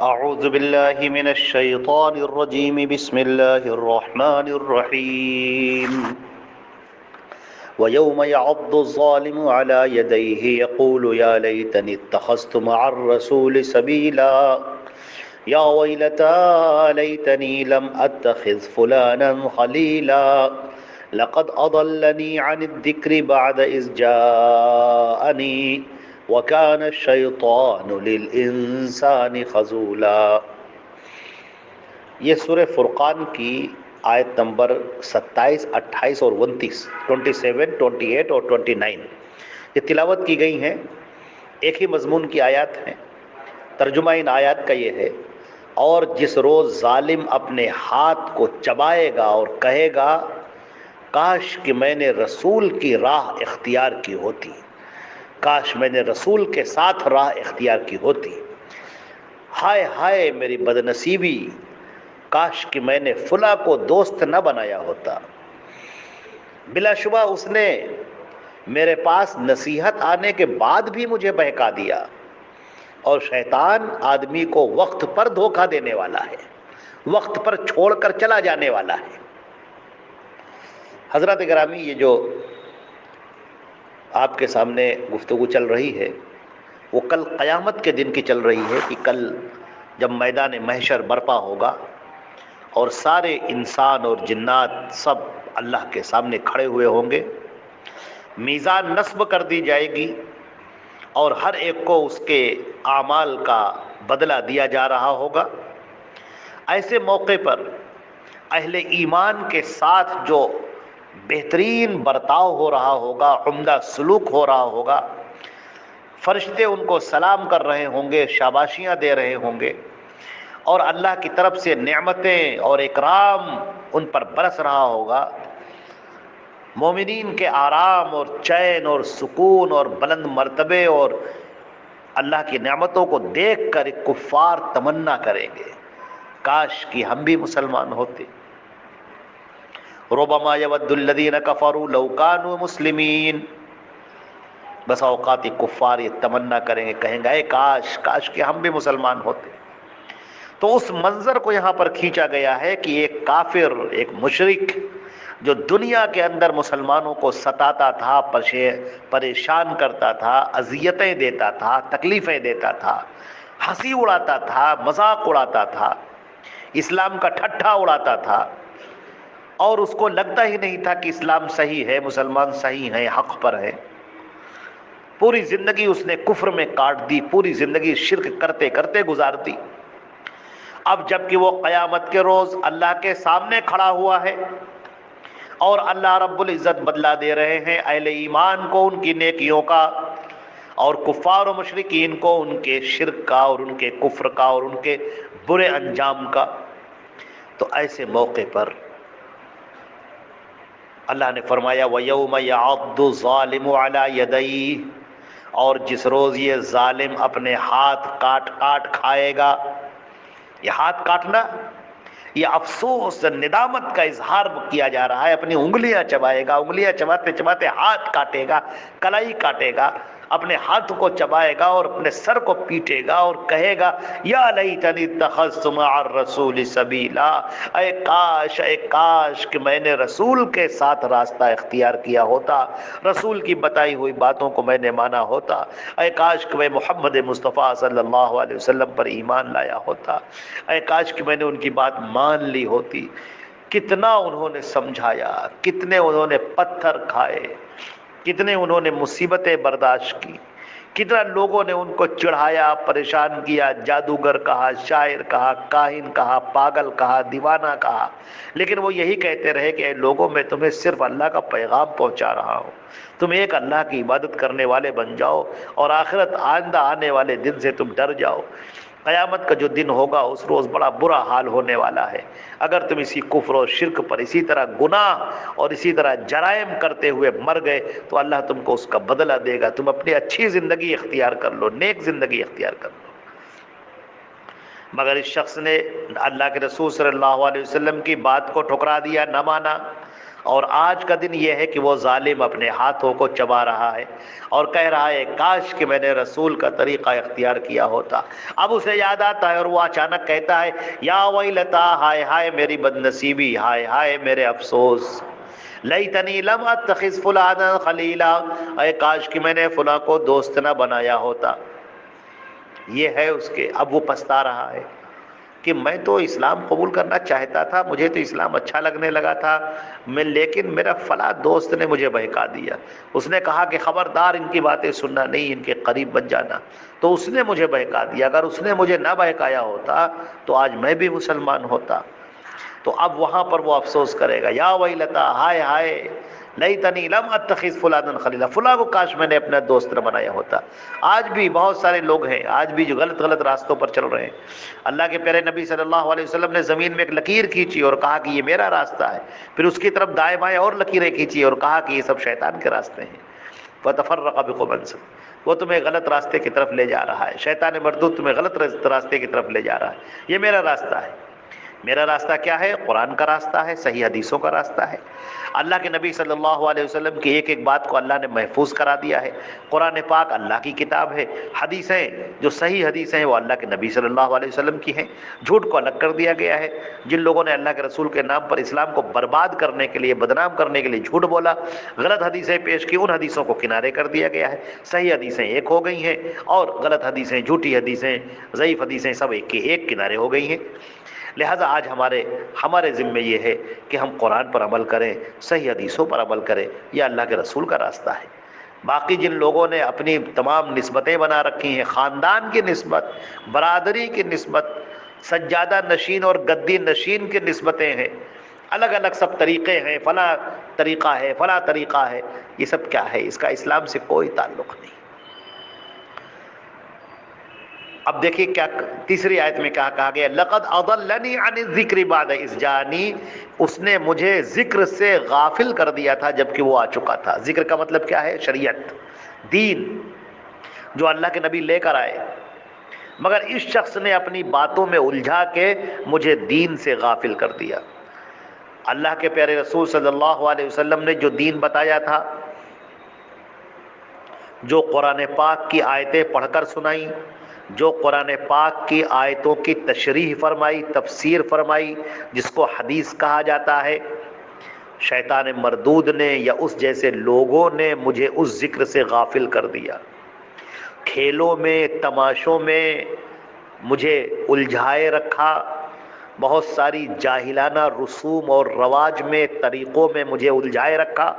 اعوذ باللہ من الشیطان الرجیم بسم اللہ الرحمن الرحیم وَيَوْمَ يَعَضُّ الظَّالِمُ عَلَى يَدَيْهِ يَقُولُ يَا لَيْتَنِي اتَّخَذْتُ مَعَ الرَّسُولِ سَبِيلًا يَا وَيْلَتَىٰ لَيْتَنِي لَمْ أَتَّخِذْ فُلَانًا خَلِيلًا لَقَدْ أَضَلَّنِي عَنِ الذِّكْرِ بَعْدَ إِذْ جَاءَنِي وَكَانَ الشَّيْطَانُ لِلْإِنسَانِ خَذُولًا۔ یہ سورہ فرقان کی آیت نمبر 27، 28 اور 29، 27، 28 اور 29 یہ تلاوت کی گئی ہیں۔ ایک ہی مضمون کی آیات ہیں۔ ترجمہ ان آیات کا یہ ہے: اور جس روز ظالم اپنے ہاتھ کو چبائے گا اور کہے گا کاش کہ میں نے رسول کی راہ اختیار کی ہوتی، کاش میں نے رسول کے ساتھ راہ اختیار کی ہوتی، ہائے ہائے میری بدنصیبی، کاش کہ میں نے فلاں کو دوست نہ بنایا ہوتا۔ بلا شبہ اس نے میرے پاس نصیحت آنے کے بعد بھی مجھے بہکا دیا، اور شیطان آدمی کو وقت پر دھوکہ دینے والا ہے، وقت پر چھوڑ کر چلا جانے والا ہے۔ حضرات گرامی، یہ جو آپ کے سامنے گفتگو چل رہی ہے وہ کل قیامت کے دن کی چل رہی ہے، کہ کل جب میدان محشر برپا ہوگا اور سارے انسان اور جنات سب اللہ کے سامنے کھڑے ہوئے ہوں گے، میزان نصب کر دی جائے گی اور ہر ایک کو اس کے اعمال کا بدلہ دیا جا رہا ہوگا۔ ایسے موقع پر اہل ایمان کے ساتھ جو بہترین برتاؤ ہو رہا ہوگا، عمدہ سلوک ہو رہا ہوگا، فرشتے ان کو سلام کر رہے ہوں گے، شاباشیاں دے رہے ہوں گے، اور اللہ کی طرف سے نعمتیں اور اکرام ان پر برس رہا ہوگا۔ مومنین کے آرام اور چین اور سکون اور بلند مرتبے اور اللہ کی نعمتوں کو دیکھ کر کفار تمنا کریں گے کاش کہ ہم بھی مسلمان ہوتے۔ ربما یود الذین کفروا لو کانوا مسلمین، بس اوقات کفار یہ تمنا کریں گے، کہیں گے اے کاش کاش کہ ہم بھی مسلمان ہوتے۔ تو اس منظر کو یہاں پر کھینچا گیا ہے کہ ایک کافر، ایک مشرک جو دنیا کے اندر مسلمانوں کو ستاتا تھا، پریشان کرتا تھا، اذیتیں دیتا تھا، تکلیفیں دیتا تھا، ہنسی اڑاتا تھا، مذاق اڑاتا تھا، اسلام کا ٹھٹھا اڑاتا تھا، اور اس کو لگتا ہی نہیں تھا کہ اسلام صحیح ہے، مسلمان صحیح ہیں، حق پر ہیں۔ پوری زندگی اس نے کفر میں کاٹ دی، پوری زندگی شرک کرتے کرتے گزار دی۔ اب جب کہ وہ قیامت کے روز اللہ کے سامنے کھڑا ہوا ہے اور اللہ رب العزت بدلہ دے رہے ہیں اہل ایمان کو ان کی نیکیوں کا، اور کفار و مشرکین کو ان کے شرک کا اور ان کے کفر کا اور ان کے برے انجام کا، تو ایسے موقع پر اللہ نے فرمایا وَيَوْمَ يَعَضُّ الظَّالِمُ عَلَى يَدَيْهِ، اور جس روز یہ ظالم اپنے ہاتھ کاٹ کاٹ کھائے گا۔ یہ ہاتھ کاٹنا، یہ افسوس ندامت کا اظہار کیا جا رہا ہے۔ اپنی انگلیاں چبائے گا، انگلیاں چباتے چباتے ہاتھ کاٹے گا، کلائی کاٹے گا، اپنے ہاتھ کو چبائے گا اور اپنے سر کو پیٹے گا اور کہے گا یا لیتنی اتخذت مع الرسول سبیلا، اے کاش کہ میں نے رسول کے ساتھ راستہ اختیار کیا ہوتا، رسول کی بتائی ہوئی باتوں کو میں نے مانا ہوتا، اے کاش کہ میں محمد مصطفیٰ صلی اللہ علیہ وسلم پر ایمان لایا ہوتا، اے کاش کہ میں نے ان کی بات مان لی ہوتی۔ کتنا انہوں نے سمجھایا، کتنے انہوں نے پتھر کھائے، کتنے انہوں نے مصیبتیں برداشت کی، کتنا لوگوں نے ان کو چڑھایا، پریشان کیا، جادوگر کہا، شاعر کہا، کاہن کہا، پاگل کہا، دیوانہ کہا، لیکن وہ یہی کہتے رہے کہ اے لوگوں میں تمہیں صرف اللہ کا پیغام پہنچا رہا ہوں، تم ایک اللہ کی عبادت کرنے والے بن جاؤ اور آخرت آئندہ آنے والے دن سے تم ڈر جاؤ۔ قیامت کا جو دن ہوگا اس روز بڑا برا حال ہونے والا ہے۔ اگر تم اسی کفر و شرک پر اسی طرح گناہ اور اسی طرح جرائم کرتے ہوئے مر گئے تو اللہ تم کو اس کا بدلہ دے گا۔ تم اپنی اچھی زندگی اختیار کر لو، نیک زندگی اختیار کر لو۔ مگر اس شخص نے اللہ کے رسول صلی اللہ علیہ وسلم کی بات کو ٹھکرا دیا، نہ مانا، اور آج کا دن یہ ہے کہ وہ ظالم اپنے ہاتھوں کو چبا رہا ہے اور کہہ رہا ہے کاش کہ میں نے رسول کا طریقہ اختیار کیا ہوتا۔ اب اسے یاد آتا ہے اور وہ اچانک کہتا ہے یا ویلتا، ہائے ہائے میری بد نصیبی، ہائے ہائے میرے افسوس، لیتنی لم اتخذ فلانا خلیلا، اے کاش کہ میں نے فلاں کو دوست نہ بنایا ہوتا۔ یہ ہے اس کے، اب وہ پچھتا رہا ہے کہ میں تو اسلام قبول کرنا چاہتا تھا، مجھے تو اسلام اچھا لگنے لگا تھا، لیکن میرا فلاں دوست نے مجھے بہکا دیا، اس نے کہا کہ خبردار ان کی باتیں سننا نہیں، ان کے قریب مت جانا، تو اس نے مجھے بہکا دیا۔ اگر اس نے مجھے نہ بہکایا ہوتا تو آج میں بھی مسلمان ہوتا۔ تو اب وہاں پر وہ افسوس کرے گا، یا ویلتا، ہائے ہائے، لیتنی لم اتخذ فلانا خلیلا، فلاں کو کاش میں نے اپنا دوست نہ بنایا ہوتا۔ آج بھی بہت سارے لوگ ہیں، آج بھی جو غلط غلط راستوں پر چل رہے ہیں۔ اللہ کے پیارے نبی صلی اللہ علیہ وسلم نے زمین میں ایک لکیر کھینچی اور کہا کہ یہ میرا راستہ ہے، پھر اس کی طرف دائیں بائیں اور لکیریں کھینچی اور کہا کہ یہ سب شیطان کے راستے ہیں۔ وَتَفَرَّقَ بِكُمْ عَنْ سَبِيلِهِ، وہ تمہیں غلط راستے کی طرف لے جا رہا ہے، شیطان مردود تمہیں غلط راستے کی طرف لے جا رہا ہے۔ یہ میرا راستہ ہے۔ میرا راستہ کیا ہے؟ قرآن کا راستہ ہے، صحیح حدیثوں کا راستہ ہے۔ اللہ کے نبی صلی اللہ علیہ وسلم کی ایک ایک بات کو اللہ نے محفوظ کرا دیا ہے۔ قرآن پاک اللہ کی کتاب ہے، حدیثیں جو صحیح حدیثیں ہیں وہ اللہ کے نبی صلی اللہ علیہ وسلم کی ہیں۔ جھوٹ کو الگ کر دیا گیا ہے۔ جن لوگوں نے اللہ کے رسول کے نام پر اسلام کو برباد کرنے کے لیے، بدنام کرنے کے لیے جھوٹ بولا، غلط حدیثیں پیش کی، ان حدیثوں کو کنارے کر دیا گیا ہے۔ صحیح حدیثیں ایک ہو گئی ہیں اور غلط حدیثیں، جھوٹی حدیثیں، ضعیف حدیثیں سب ایک کے ایک کنارے ہو گئی ہیں۔ لہٰذا آج ہمارے ذمے یہ ہے کہ ہم قرآن پر عمل کریں، صحیح حدیثوں پر عمل کریں، یہ اللہ کے رسول کا راستہ ہے۔ باقی جن لوگوں نے اپنی تمام نسبتیں بنا رکھی ہیں، خاندان کی نسبت، برادری کی نسبت، سجادہ نشین اور گدی نشین کی نسبتیں ہیں، الگ الگ سب طریقے ہیں، فلاں طریقہ ہے، فلاں طریقہ ہے، یہ سب کیا ہے؟ اس کا اسلام سے کوئی تعلق نہیں۔ اب دیکھیے کیا تیسری آیت میں کہا گیا، لقد اضلنی عن الذکر بعد اذ جانی، اس نے مجھے ذکر سے غافل کر دیا تھا جبکہ وہ آ چکا تھا۔ ذکر کا مطلب کیا ہے؟ شریعت، دین، جو اللہ کے نبی لے کر آئے، مگر اس شخص نے اپنی باتوں میں الجھا کے مجھے دین سے غافل کر دیا۔ اللہ کے پیارے رسول صلی اللہ علیہ وسلم نے جو دین بتایا تھا، جو قرآن پاک کی آیتیں پڑھ کر سنائی، جو قرآن پاک کی آیتوں کی تشریح فرمائی، تفسیر فرمائی، جس کو حدیث کہا جاتا ہے، شیطان مردود نے یا اس جیسے لوگوں نے مجھے اس ذکر سے غافل کر دیا۔ کھیلوں میں، تماشوں میں مجھے الجھائے رکھا، بہت ساری جاہلانہ رسوم اور رواج میں، طریقوں میں مجھے الجھائے رکھا،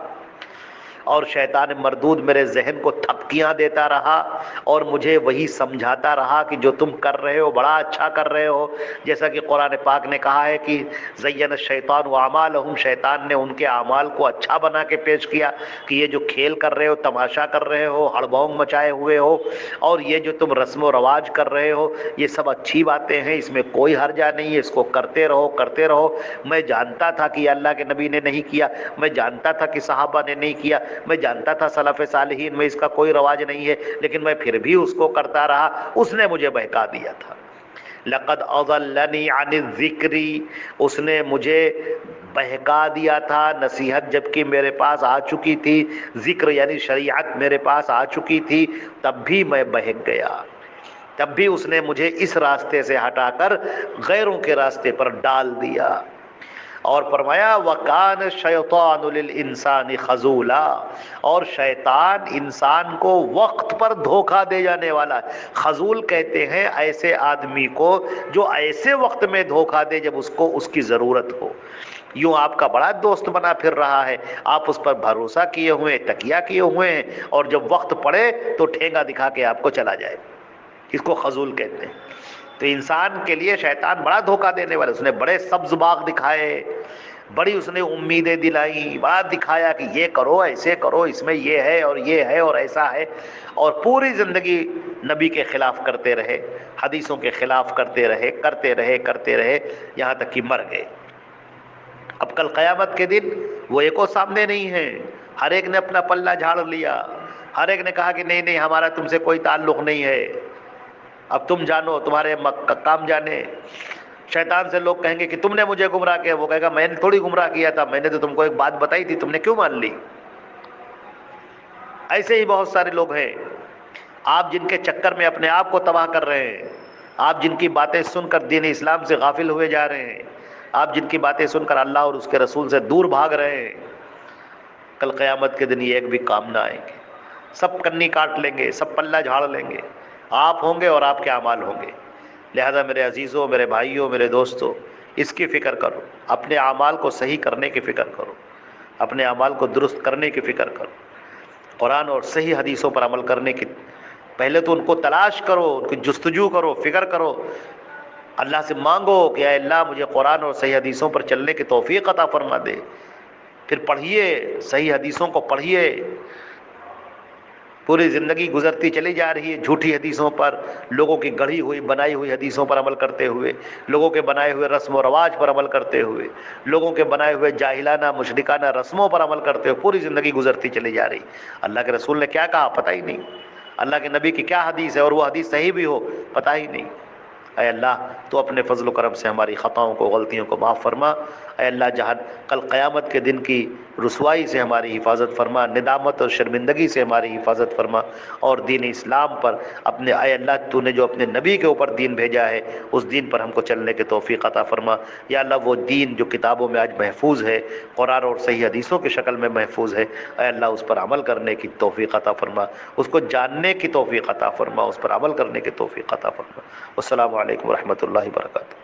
اور شیطان مردود میرے ذہن کو تھپکیاں دیتا رہا اور مجھے وہی سمجھاتا رہا کہ جو تم کر رہے ہو بڑا اچھا کر رہے ہو۔ جیسا کہ قرآن پاک نے کہا ہے کہ زین الشیطان واعمالہم، شیطان نے ان کے اعمال کو اچھا بنا کے پیش کیا کہ یہ جو کھیل کر رہے ہو، تماشا کر رہے ہو، ہڑبونگ مچائے ہوئے ہو، اور یہ جو تم رسم و رواج کر رہے ہو، یہ سب اچھی باتیں ہیں، اس میں کوئی حرجہ نہیں ہے، اس کو کرتے رہو کرتے رہو۔ میں جانتا تھا کہ اللہ کے نبی نے نہیں کیا، میں جانتا تھا کہ صحابہ نے نہیں کیا، میں جانتا تھا سلف صالحین میں اس کا کوئی رواج نہیں ہے، لیکن میں پھر بھی اس کو کرتا رہا، اس نے مجھے بہکا دیا تھا۔ لقد اضلنی عن الذکر، اس نے مجھے بہکا دیا تھا، نصیحت جبکہ میرے پاس آ چکی تھی، ذکر یعنی شریعت میرے پاس آ چکی تھی، تب بھی میں بہک گیا، تب بھی اس نے مجھے اس راستے سے ہٹا کر غیروں کے راستے پر ڈال دیا۔ اور فرمایا وَكَانَ الشَّيْطَانُ لِلْإِنسَانِ خَذُولًا، اور شیطان انسان کو وقت پر دھوکہ دے جانے والا ہے۔ خذول کہتے ہیں ایسے آدمی کو جو ایسے وقت میں دھوکہ دے جب اس کو اس کی ضرورت ہو۔ یوں آپ کا بڑا دوست بنا پھر رہا ہے، آپ اس پر بھروسہ کیے ہوئے ہیں، تکیہ کیے ہوئے ہیں، اور جب وقت پڑے تو ٹھینگا دکھا کے آپ کو چلا جائے، اس کو خذول کہتے ہیں۔ تو انسان کے لیے شیطان بڑا دھوکہ دینے والا، اس نے بڑے سبز باغ دکھائے، بڑی اس نے امیدیں دلائی، بڑا دکھایا کہ یہ کرو، ایسے کرو، اس میں یہ ہے اور یہ ہے اور ایسا ہے، اور پوری زندگی نبی کے خلاف کرتے رہے، حدیثوں کے خلاف کرتے رہے یہاں تک کہ مر گئے۔ اب کل قیامت کے دن وہ ایک اور سامنے نہیں ہے، ہر ایک نے اپنا پلہ جھاڑ لیا، ہر ایک نے کہا کہ نہیں ہمارا تم سے کوئی تعلق نہیں ہے، اب تم جانو، تمہارے کام جانے۔ شیطان سے لوگ کہیں گے کہ تم نے مجھے گمراہ کیا، وہ کہے گا میں نے تھوڑی گمراہ کیا تھا، میں نے تو تم کو ایک بات بتائی تھی، تم نے کیوں مان لی؟ ایسے ہی بہت سارے لوگ ہیں، آپ جن کے چکر میں اپنے آپ کو تباہ کر رہے ہیں، آپ جن کی باتیں سن کر دین اسلام سے غافل ہوئے جا رہے ہیں، آپ جن کی باتیں سن کر اللہ اور اس کے رسول سے دور بھاگ رہے ہیں، کل قیامت کے دن یہ ایک بھی کام نہ آئیں گے، سب کنی کاٹ لیں گے، سب پلہ جھاڑ لیں گے، آپ ہوں گے اور آپ کے اعمال ہوں گے۔ لہذا میرے عزیزوں، میرے بھائیوں، میرے دوستوں، اس کی فکر کرو، اپنے اعمال کو صحیح کرنے کی فکر کرو، اپنے اعمال کو درست کرنے کی فکر کرو، قرآن اور صحیح حدیثوں پر عمل کرنے کی پہلے تو ان کو تلاش کرو، ان کی جستجو کرو، فکر کرو، اللہ سے مانگو کہ اے اللہ مجھے قرآن اور صحیح حدیثوں پر چلنے کی توفیق عطا فرما دے۔ پھر پڑھیے، صحیح حدیثوں کو پڑھیے۔ پوری زندگی گزرتی چلی جا رہی ہے جھوٹی حدیثوں پر، لوگوں کی گڑھی ہوئی بنائی ہوئی حدیثوں پر عمل کرتے ہوئے، لوگوں کے بنائے ہوئے رسم و رواج پر عمل کرتے ہوئے، لوگوں کے بنائے ہوئے جاہلانہ مشرکانہ رسموں پر عمل کرتے ہوئے پوری زندگی گزرتی چلی جا رہی۔ اللہ کے رسول نے کیا کہا پتہ ہی نہیں، اللہ کے نبی کی کیا حدیث ہے اور وہ حدیث صحیح بھی ہو پتہ ہی نہیں۔ اے اللہ تو اپنے فضل و کرم سے ہماری خطاؤں کو، غلطیوں کو معاف فرما۔ اے اللہ جہاں کل قیامت کے دن کی رسوائی سے ہماری حفاظت فرما، ندامت اور شرمندگی سے ہماری حفاظت فرما، اور دین اسلام پر اپنے، اے اللہ تو نے جو اپنے نبی کے اوپر دین بھیجا ہے اس دین پر ہم کو چلنے کی توفیق عطا فرما۔ یا اللہ وہ دین جو کتابوں میں آج محفوظ ہے، قرآن اور صحیح حدیثوں کی شکل میں محفوظ ہے، اے اللہ اس پر عمل کرنے کی توفیق عطا فرما، اس کو جاننے کی توفیق عطا فرما، اس پر عمل کرنے کی توفیق عطا فرما۔ والسلام علیکم ورحمۃ اللہ وبرکاتہ۔